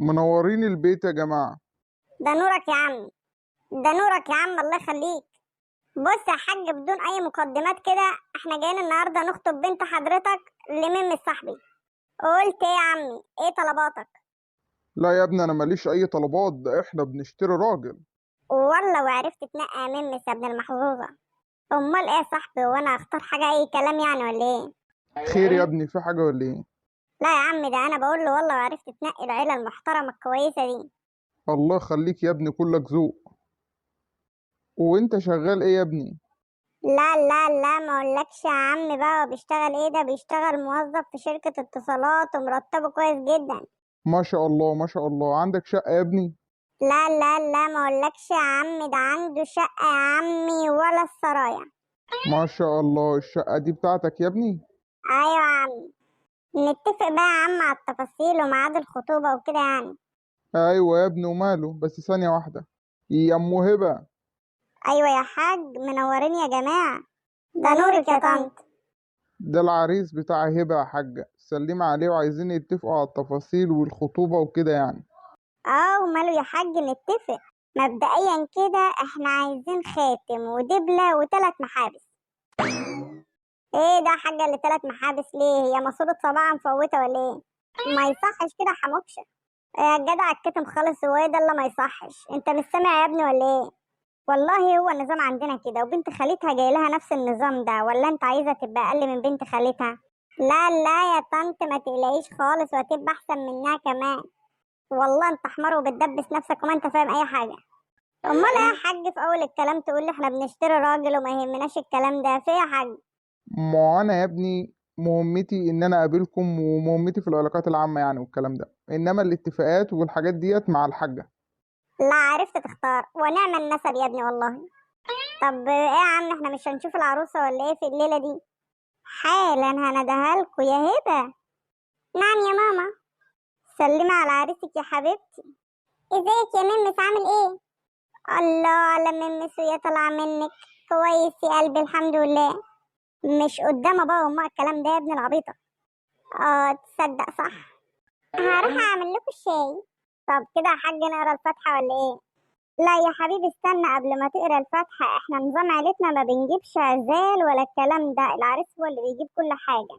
منورين البيت يا جماعة. ده نورك يا عم. ده نورك يا عم، الله يخليك. بص يا حاج، بدون اي مقدمات كده، احنا جايين النهارده نخطب بنت حضرتك لمين صاحبي. قلت ايه يا عمي؟ ايه طلباتك؟ لا يا ابني، انا ماليش اي طلبات، ده احنا بنشتري راجل. والله وعرفت تنقى ميمس يا ابن المحظوظه. امال ايه يا صاحبي؟ وانا اختار حاجه اي كلام يعني ولا ايه؟ خير يا ابني، في حاجة ولا ايه؟ لا يا عم، ده انا بقول له والله وعرفت تنقي العيله المحترمه الكويسه دي. الله يخليك يا ابني، كلك ذوق. وانت شغال ايه يا ابني؟ لا لا لا، ما اقولكش يا عم بقى. بيشتغل ايه؟ ده بيشتغل موظف في شركه اتصالات ومرتبه كويس جدا. ما شاء الله ما شاء الله، عندك شقة يا ابني؟ لا لا لا، ما اقولكش يا عم، ده عنده شقة يا عمي ولا السرايا. ما شاء الله، الشقة دي بتاعتك يا ابني؟ ايوه يا عم. نتفق بقى يا عم على التفاصيل وميعاد الخطوبة وكده يعني. ايوه يا ابني، وماله؟ بس ثانية واحدة يا ام هبة. ايوه يا حاج، منورين يا جماعة. ده نورك يا طنط. ده العريس بتاع هبة يا حاجة، سلمي عليه وعايزين يتفقوا على التفاصيل والخطوبة وكده يعني. اه وماله يا حاج، نتفق. مبدئيا كده احنا عايزين خاتم ودبلة وثلاث محابس. ايه ده يا حاجة؟ اللي ثلاث محابس ليه؟ هي ماسورة صباعة مفوتة ولا ايه؟ ما يصحش كده حموكشة. يا جدع الكتم خالص، هو ايه ده اللي ما يصحش؟ انت مش سامع يا ابني ولا ايه؟ والله هو النظام عندنا كده، وبنت خالتها جاي لها نفس النظام ده، ولا انت عايزه تبقى اقل من بنت خالتها؟ لا لا يا طنط، ما تقلقيش خالص، وهتبقى احسن منها كمان. والله انت حمار وبتدبس نفسك وما انت فاهم اي حاجه. امال ايه يا حاج؟ في اول الكلام تقول لي احنا بنشتري راجل وما يهمناش الكلام ده في ايه يا حاج؟ ما انا يا ابني مهمتي ان انا اقابلكم، ومهمتي في العلاقات العامة يعني والكلام ده، انما الاتفاقات والحاجات ديت مع الحاجة. لا عرفت تختار ونعم النسب يا ابني والله. طب ايه يا عم، احنا مش هنشوف العروسه ولا ايه في الليله دي؟ حالا هندهلكوا لكم يا هبه. نعم يا ماما. سلمي على عريسك يا حبيبتي. ازيك يا ممس، عامل ايه؟ الله على ممس، ويا طالعه منك. كويس يا قلبي الحمد لله. مش قدام بابا وما الكلام ده يا ابن العبيطه. اه تصدق صح. هروح اعمل لكم الشاي. طب كده يا حاج نقرا الفاتحه ولا ايه؟ لا يا حبيبي استنى قبل ما تقرا الفاتحه، احنا نظام عيلتنا ما بنجيبش عزال ولا الكلام ده، العريس هو اللي بيجيب كل حاجه.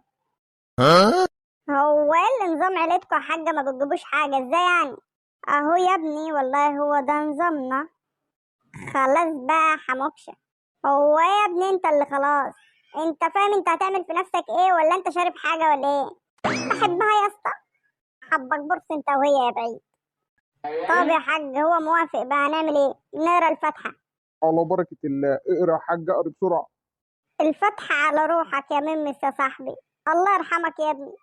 هو ايه اللي نظام عيلتكم يا حاجه ما بتجيبوش حاجه ازاي يعني؟ اهو يا ابني والله هو ده نظامنا. خلاص بقى حموكشة. هو إيه يا ابني انت اللي خلاص؟ انت فاهم انت هتعمل في نفسك ايه، ولا انت شارب حاجة ولا ايه؟ بحبها يا اسطى. حبك برص انت وهي يا بعيد. طب يا حاج هو موافق بقى، هنعمل ايه؟ نقرا الفاتحة. على بركة الله، اقرا يا حاج، اقرا بسرعة. الفاتحة على روحك يا ممس يا صاحبي. الله يرحمك يا ابني.